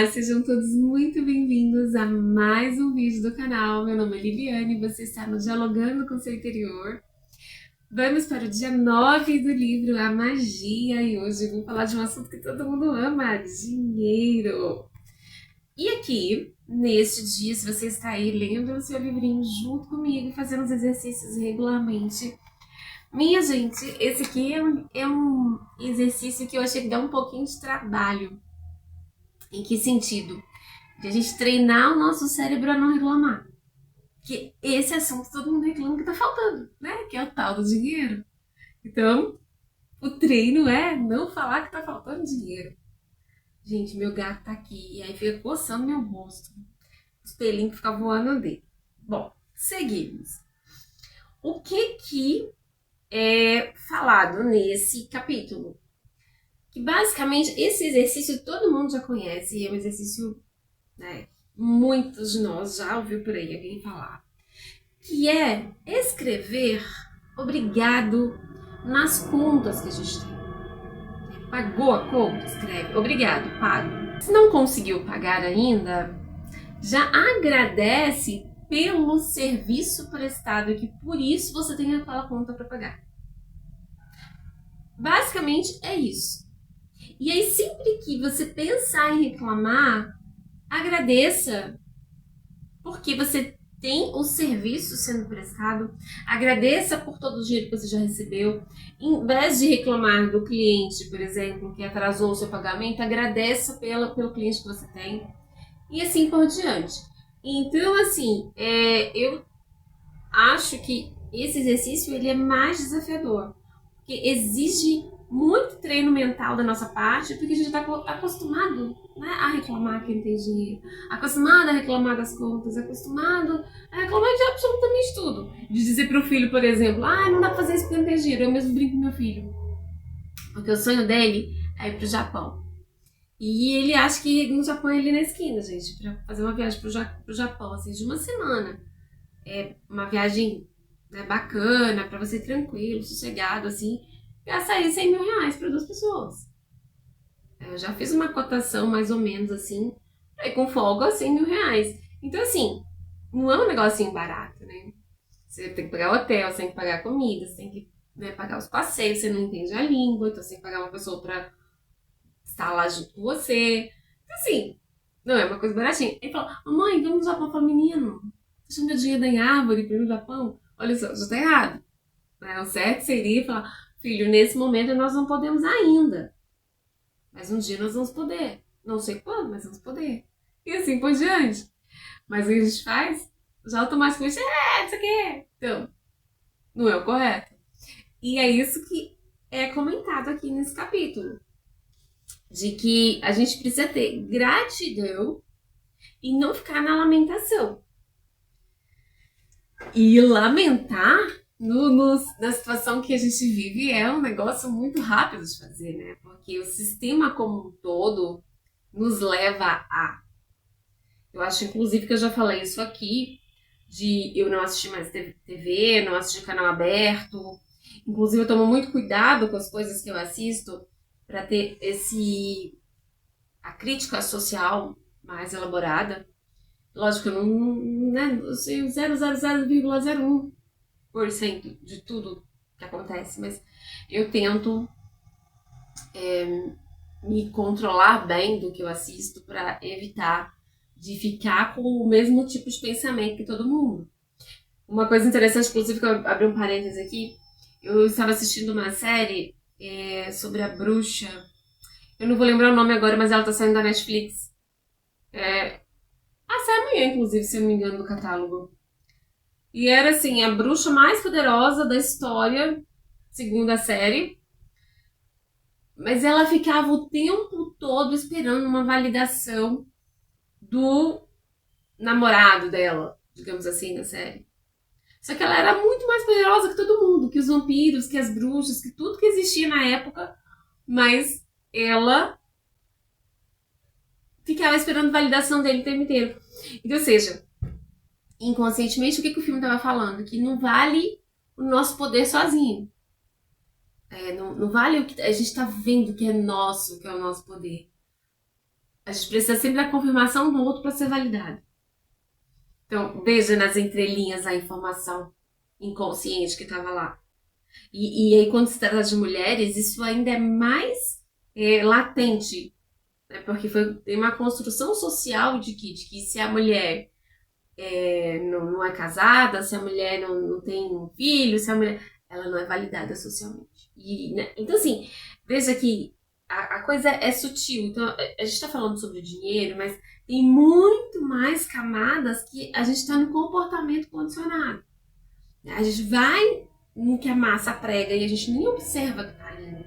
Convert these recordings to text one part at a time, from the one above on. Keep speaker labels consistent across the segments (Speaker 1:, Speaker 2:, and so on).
Speaker 1: Olá, sejam todos muito bem-vindos a mais um vídeo do canal. Meu nome é Liliane e você está no Dialogando com Seu Interior. Vamos para o dia 9 do livro A Magia e hoje vou falar de um assunto que todo mundo ama, dinheiro. E aqui, neste dia, se você está aí lendo o seu livrinho junto comigo e fazendo os exercícios regularmente, minha gente, esse aqui é um exercício que eu achei que dá um pouquinho de trabalho. Em que sentido? De a gente treinar o nosso cérebro a não reclamar. Que esse assunto todo mundo reclama que tá faltando, né? Que é o tal do dinheiro. Então, o treino é não falar que tá faltando dinheiro. Gente, meu gato tá aqui e aí fica coçando meu rosto. Os pelinhos ficam voando dele. Bom, seguimos. O que é falado nesse capítulo? Que basicamente esse exercício todo mundo já conhece e é um exercício, né, muitos de nós já ouviu por aí alguém falar, que é escrever obrigado nas contas que a gente tem. Pagou a conta? Escreve obrigado, pago. Se não conseguiu pagar ainda, já agradece pelo serviço prestado e que por isso você tem aquela conta para pagar. Basicamente é isso. E aí, sempre que você pensar em reclamar, agradeça, porque você tem o serviço sendo prestado, agradeça por todo o dinheiro que você já recebeu. Em vez de reclamar do cliente, por exemplo, que atrasou o seu pagamento, agradeça pelo cliente que você tem, e assim por diante. Então, assim, eu acho que esse exercício ele é mais desafiador, porque exige muito treino mental da nossa parte, porque a gente está acostumado, né, a reclamar que não tem dinheiro, acostumado a reclamar das contas, acostumado a reclamar de absolutamente tudo. De dizer para o filho, por exemplo, não dá para fazer isso porque não tem dinheiro. Eu mesmo brinco com meu filho, porque o sonho dele é ir pro Japão. E ele acha que no Japão é ali na esquina, gente, para fazer uma viagem pro Japão, assim, de uma semana. É uma viagem, né, bacana, para você ir tranquilo, sossegado, assim, gastar aí 100 mil reais para 2 pessoas. Eu já fiz uma cotação mais ou menos assim, aí com folga 100 mil reais. Então, assim, não é um negocinho barato, né? Você tem que pagar hotel, você tem que pagar comida, você tem que, né, pagar os passeios, você não entende a língua, então você tem que pagar uma pessoa para estar lá junto com você. Então, assim, não é uma coisa baratinha. Ele fala, mãe, vamos no Japão. Eu falo, menino, você chama meu dinheiro em árvore para ir no Japão? Olha só, já tá errado. O certo seria falar, filho, nesse momento nós não podemos ainda. Mas um dia nós vamos poder. Não sei quando, mas vamos poder. E assim por diante. Mas o que a gente faz? Já automaticamente, isso aqui. Então, não é o correto. E é isso que é comentado aqui nesse capítulo. De que a gente precisa ter gratidão e não ficar na lamentação. E lamentar na situação que a gente vive é um negócio muito rápido de fazer, né? Porque o sistema como um todo nos leva a... Eu acho, inclusive, que eu já falei isso aqui, de eu não assistir mais TV, não assistir canal aberto. Inclusive, eu tomo muito cuidado com as coisas que eu assisto para ter a crítica social mais elaborada. Lógico, eu eu sei 0,01% de tudo que acontece, mas eu tento me controlar bem do que eu assisto para evitar de ficar com o mesmo tipo de pensamento que todo mundo. Uma coisa interessante, inclusive, que eu abri um parênteses aqui, eu estava assistindo uma série sobre a bruxa. Eu não vou lembrar o nome agora, mas ela está saindo da Netflix. Sai amanhã, inclusive, se eu não me engano, no catálogo. E era assim, a bruxa mais poderosa da história, segundo a série. Mas ela ficava o tempo todo esperando uma validação do namorado dela, digamos assim, na série. Só que ela era muito mais poderosa que todo mundo, que os vampiros, que as bruxas, que tudo que existia na época. Mas ela ficava esperando validação dele o tempo inteiro. Então, ou seja, inconscientemente, o que o filme estava falando? Que não vale o nosso poder sozinho. Não vale o que a gente está vendo que é nosso, que é o nosso poder. A gente precisa sempre da confirmação do outro para ser validado. Então, veja nas entrelinhas a informação inconsciente que estava lá. E aí, quando se trata de mulheres, isso ainda é mais latente, né? Porque tem uma construção social de que se a mulher não é casada, se a mulher não tem um filho, se a mulher... ela não é validada socialmente. Né? Então, assim, veja que a coisa é sutil. Então, a gente está falando sobre o dinheiro, mas tem muito mais camadas que a gente está no comportamento condicionado. A gente vai no que a massa prega e a gente nem observa que está ali.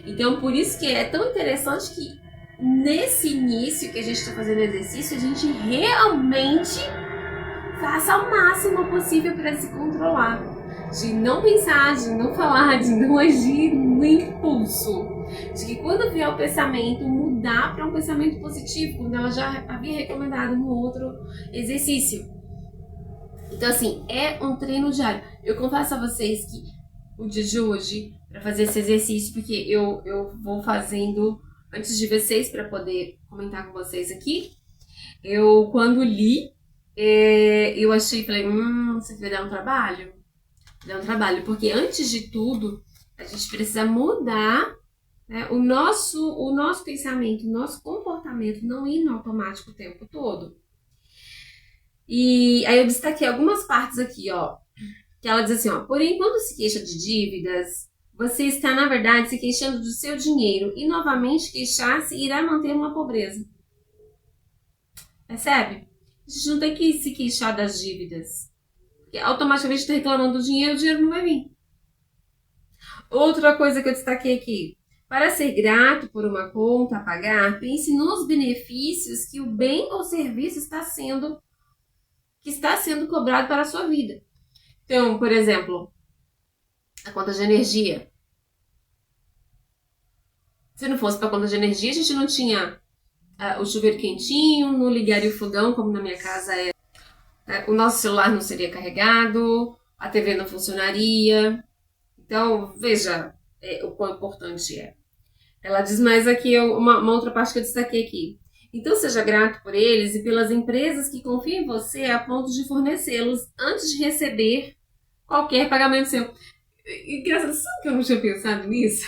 Speaker 1: Então, por isso que é tão interessante que nesse início que a gente está fazendo exercício, a gente realmente faça o máximo possível para se controlar. De não pensar, de não falar, de não agir no impulso. De que quando vier o pensamento, mudar para um pensamento positivo, como ela já havia recomendado no outro exercício. Então, assim, é um treino diário. Eu confesso a vocês que o dia de hoje, para fazer esse exercício, porque eu vou fazendo antes de vocês, para poder comentar com vocês aqui, eu, quando li, eu achei, falei, isso aqui vai dar um trabalho. Dá um trabalho, porque antes de tudo, a gente precisa mudar, né, o nosso pensamento, o nosso comportamento, não ir no automático o tempo todo. E aí eu destaquei algumas partes aqui, ó, que ela diz assim, ó, porém, quando se queixa de dívidas, você está, na verdade, se queixando do seu dinheiro e novamente queixar-se irá manter uma pobreza. Percebe? A gente não tem que se queixar das dívidas. Porque automaticamente está reclamando do dinheiro, o dinheiro não vai vir. Outra coisa que eu destaquei aqui. Para ser grato por uma conta a pagar, pense nos benefícios que o bem ou serviço está sendo cobrado para a sua vida. Então, por exemplo, a conta de energia. Se não fosse para a conta de energia, a gente não tinha o chuveiro quentinho, não ligaria o fogão, como na minha casa é. O nosso celular não seria carregado, a TV não funcionaria. Então, veja o quão importante é. Ela diz mais aqui, uma outra parte que eu destaquei aqui. Então, seja grato por eles e pelas empresas que confiam em você a ponto de fornecê-los antes de receber qualquer pagamento seu. Engraçado, sabe que eu não tinha pensado nisso?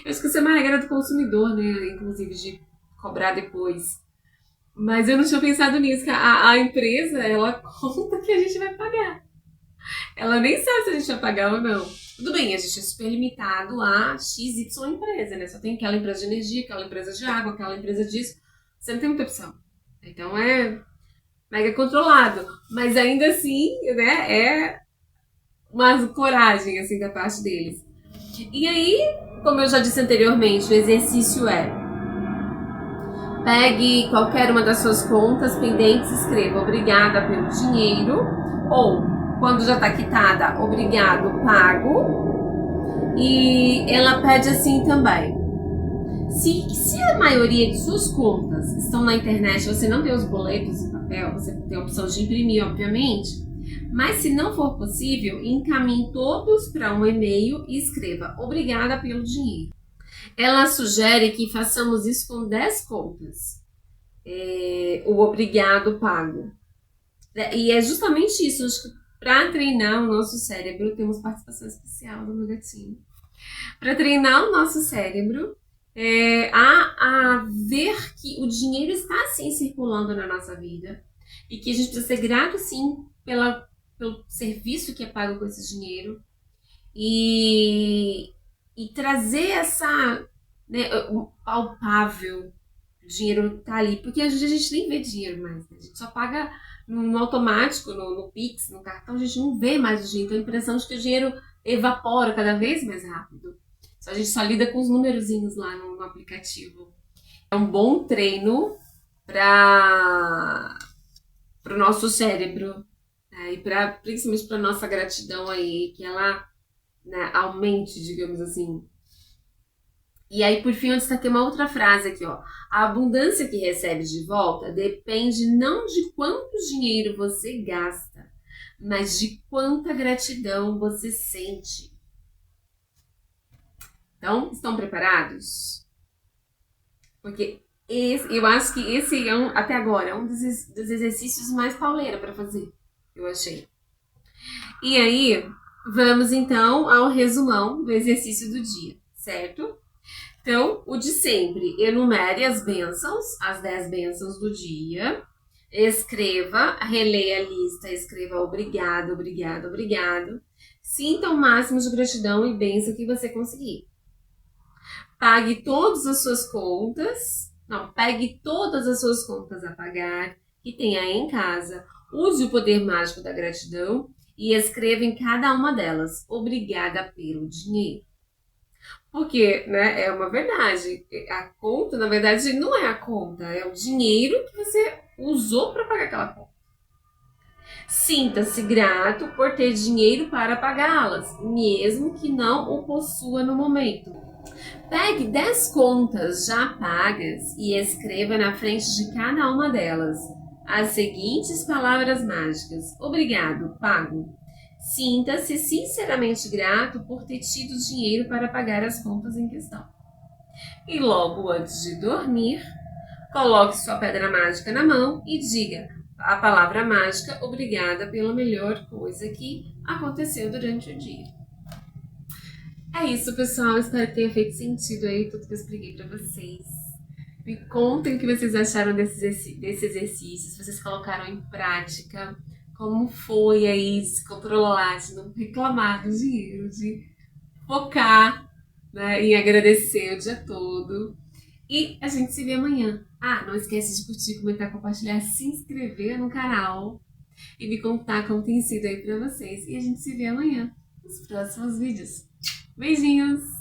Speaker 1: Eu acho que isso é uma regra do consumidor, né? Inclusive, de cobrar depois. Mas eu não tinha pensado nisso, que a empresa, ela conta que a gente vai pagar. Ela nem sabe se a gente vai pagar ou não. Tudo bem, a gente é super limitado a XY empresa, né? Só tem aquela empresa de energia, aquela empresa de água, aquela empresa disso. Você não tem muita opção. Então é mega controlado. Mas ainda assim, né, é uma coragem, assim, da parte deles. E aí, como eu já disse anteriormente, o exercício pegue qualquer uma das suas contas pendentes, escreva obrigada pelo dinheiro, ou quando já está quitada, obrigado, pago. E ela pede assim também. Se a maioria de suas contas estão na internet, você não tem os boletos em papel, você tem a opção de imprimir, obviamente. Mas se não for possível, encaminhe todos para um e-mail e escreva obrigada pelo dinheiro. Ela sugere que façamos isso com 10 contas. O obrigado pago. E é justamente isso. Acho que para treinar o nosso cérebro, temos participação especial do meu gatinho. Para treinar o nosso cérebro a ver que o dinheiro está sim circulando na nossa vida e que a gente precisa ser grato sim pelo serviço que é pago com esse dinheiro e trazer essa, né, palpável. O dinheiro tá ali, porque às vezes a gente nem vê dinheiro mais, né? A gente só paga no automático, no Pix, no cartão, a gente não vê mais o dinheiro, então a impressão de que o dinheiro evapora cada vez mais rápido. A gente só lida com os numerozinhos lá no aplicativo. É um bom treino para o nosso cérebro, né? E principalmente para nossa gratidão aí, que ela, né, aumente, digamos assim. E aí, por fim, eu destaquei uma outra frase aqui, ó. A abundância que recebe de volta depende não de quanto dinheiro você gasta, mas de quanta gratidão você sente. Então, estão preparados? Porque eu acho que esse é até agora, é um dos exercícios mais pauleira para fazer, eu achei. E aí, vamos então ao resumão do exercício do dia, certo? Então, o de sempre, enumere as bênçãos, as 10 bênçãos do dia, escreva, releia a lista, escreva obrigado, obrigado, obrigado. Sinta o máximo de gratidão e bênção que você conseguir. Pague todas as suas contas, não, pegue todas as suas contas a pagar que tem aí em casa, use o poder mágico da gratidão e escreva em cada uma delas, obrigada pelo dinheiro. Porque, né, é uma verdade, a conta, na verdade, não é a conta, é o dinheiro que você usou para pagar aquela conta. Sinta-se grato por ter dinheiro para pagá-las, mesmo que não o possua no momento. Pegue 10 contas já pagas e escreva na frente de cada uma delas as seguintes palavras mágicas: obrigado, pago. Sinta-se sinceramente grato por ter tido dinheiro para pagar as contas em questão. E logo antes de dormir, coloque sua pedra mágica na mão e diga a palavra mágica obrigada pela melhor coisa que aconteceu durante o dia. É isso, pessoal. Espero que tenha feito sentido aí tudo que eu expliquei pra vocês. Me contem o que vocês acharam desse exercício, se vocês colocaram em prática, como foi aí se controlar, de não reclamar do dinheiro, de focar, né, em agradecer o dia todo. E a gente se vê amanhã. Ah, não esquece de curtir, comentar, compartilhar, se inscrever no canal e me contar como tem sido aí pra vocês. E a gente se vê amanhã nos próximos vídeos. Beijinhos!